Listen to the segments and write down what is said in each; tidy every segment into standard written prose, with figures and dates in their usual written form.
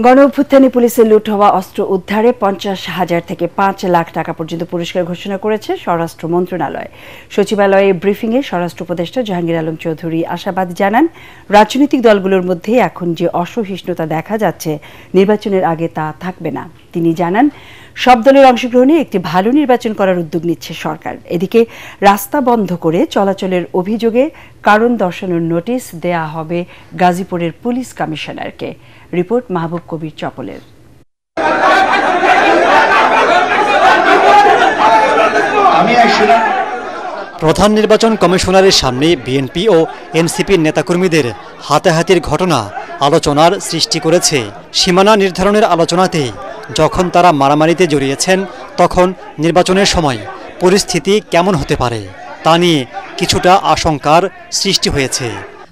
গণঅভ্যুত্থানে পুলিশের লুট হওয়া অস্ত্র উদ্ধারে ৫০,০০০ থেকে ৫ লাখ টাকা পর্যন্ত পুরস্কার ঘোষণা করেছে স্বরাষ্ট্র মন্ত্রণালয়। সচিবালয়ে ব্রিফিংয়ে স্বরাষ্ট্র উপদেষ্টা জাহাঙ্গীর আলম চৌধুরী আশাবাদ জানান, রাজনৈতিক দলগুলোর মধ্যে এখন যে অসহিষ্ণুতা দেখা যাচ্ছে, নির্বাচনের আগে তা থাকবে না। তিনি জানান, সব দলের অংশগ্রহণে একটি ভালো নির্বাচন করার উদ্যোগ নিচ্ছে সরকার। এদিকে রাস্তা বন্ধ করে চলাচলের অভিযোগে কারণ দর্শানোর নোটিশ দেয়া হবে গাজীপুরের পুলিশ কমিশনারকে। রিপোর্ট মাহবুব কবির চপলের। প্রধান নির্বাচন কমিশনারের সামনে বিএনপি ও এনসিপির নেতাকর্মীদের হাতাহাতির ঘটনা আলোচনার সৃষ্টি করেছে। সীমানা নির্ধারণের আলোচনাতে যখন তারা মারামারিতে জড়িয়েছেন, তখন নির্বাচনের সময় পরিস্থিতি কেমন হতে পারে তা নিয়ে কিছুটা আশঙ্কার সৃষ্টি হয়েছে।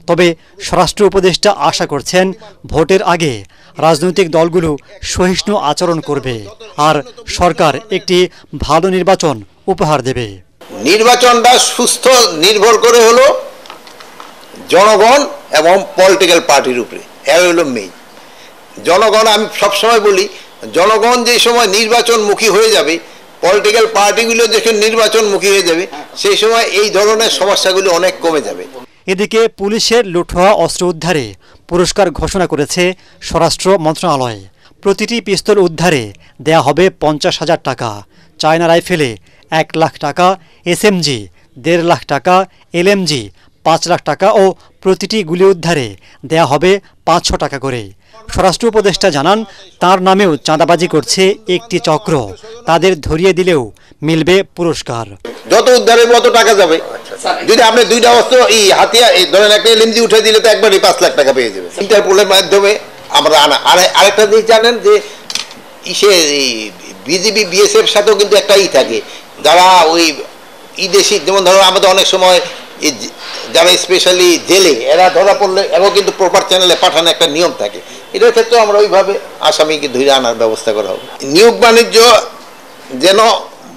তবে স্বরাষ্ট্র উপদেষ্টা আশা করছেন, ভোটের আগে রাজনৈতিক দলগুলো সহিষ্ণু আচরণ করবে আর সরকার একটি ভালো নির্বাচন উপহার দেবে। নির্বাচনটা সুস্থ নির্ভর করে হলো জনগণ এবং পলিটিক্যাল পার্টির উপরে। এর হলো মেইন জনগণ। আমি সবসময় বলি, জনগণ যে সময় নির্বাচনমুখী হয়ে যাবে, পলিটিক্যাল পার্টিগুলো যখন নির্বাচনমুখী হয়ে যাবে, সেই সময় এই ধরনের সমস্যাগুলো অনেক কমে যাবে। এদিকে পুলিশের লুট হওয়া অস্ত্র উদ্ধারে পুরস্কার ঘোষণা করেছে স্বরাষ্ট্র মন্ত্রণালয়। প্রতিটি পিস্তল উদ্ধারে দেয়া হবে ৫০,০০০ টাকা, চায়না রাইফেলে ১ লাখ টাকা, এসএমজি ১.৫ লাখ টাকা, এলএমজি ৫ লাখ টাকা ও প্রতিটি গুলি উদ্ধারে দেয়া হবে ৫০০ টাকা করে। স্বরাষ্ট্র উপদেষ্টা জানান, তার নামেও চাঁদাবাজি করছে একটি চক্র। তাদের ধরিয়ে দিলেও মিলবে পুরস্কার। যত উদ্ধারে কত টাকা যাবে, যদি আপনি দুইটা অস্ত্র হাতিয়ার ধরেন একটা এলএমজি উঠে দিলে তো একবারই ৫ লাখ টাকা পেয়ে যাবে। ইন্টারপোলের মাধ্যমে আমরা আনা। আর আরেকটা জিনিস জানেন যে বিজিবি বিএসএফ সাথেও কিন্তু একটা থাকে, যারা ওই দেশি, যেমন ধরো আমাদের অনেক সময় যারা স্পেশালি জেলে, এরা ধরা পড়লে এবং কিন্তু প্রপার চ্যানেলে পাঠানো একটা নিয়ম থাকে। এটার ক্ষেত্রে আমরা ওইভাবে আসামিকে ধরে আনার ব্যবস্থা করা হবে। নিয়োগ বাণিজ্য যেন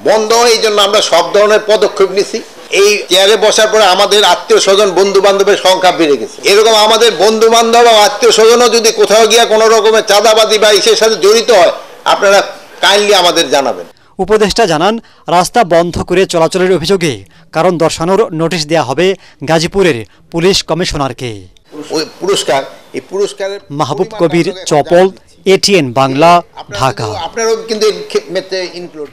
বন্ধ হয়, এই জন্য আমরা সব ধরনের পদক্ষেপ নিছি। এই চেয়ারে বসার পরে আমাদের আত্মীয় স্বজন বন্ধু বান্ধবের সংখ্যা বেড়ে গেছে। এরকম আমাদের বন্ধু বান্ধব ও আত্মীয় স্বজনও যদি কোথাও গিয়ে কোনো রকমের চাঁদাবাজি বা ইসের সাথে জড়িত হয়, আপনারা কাইন্ডলি আমাদের জানাবেন। উপদেষ্টা জানান, রাস্তা বন্ধ করে চলাচলের অভিযোগে কারণ দর্শানোর নোটিশ দেয়া হবে গাজীপুরের পুলিশ কমিশনারকে। ওই পুরস্কার, এই পুরস্কারের মাহবুব কবির চপল, এটিএন বাংলা, ঢাকা। আপনারাও কিন্তু ইনক্লুড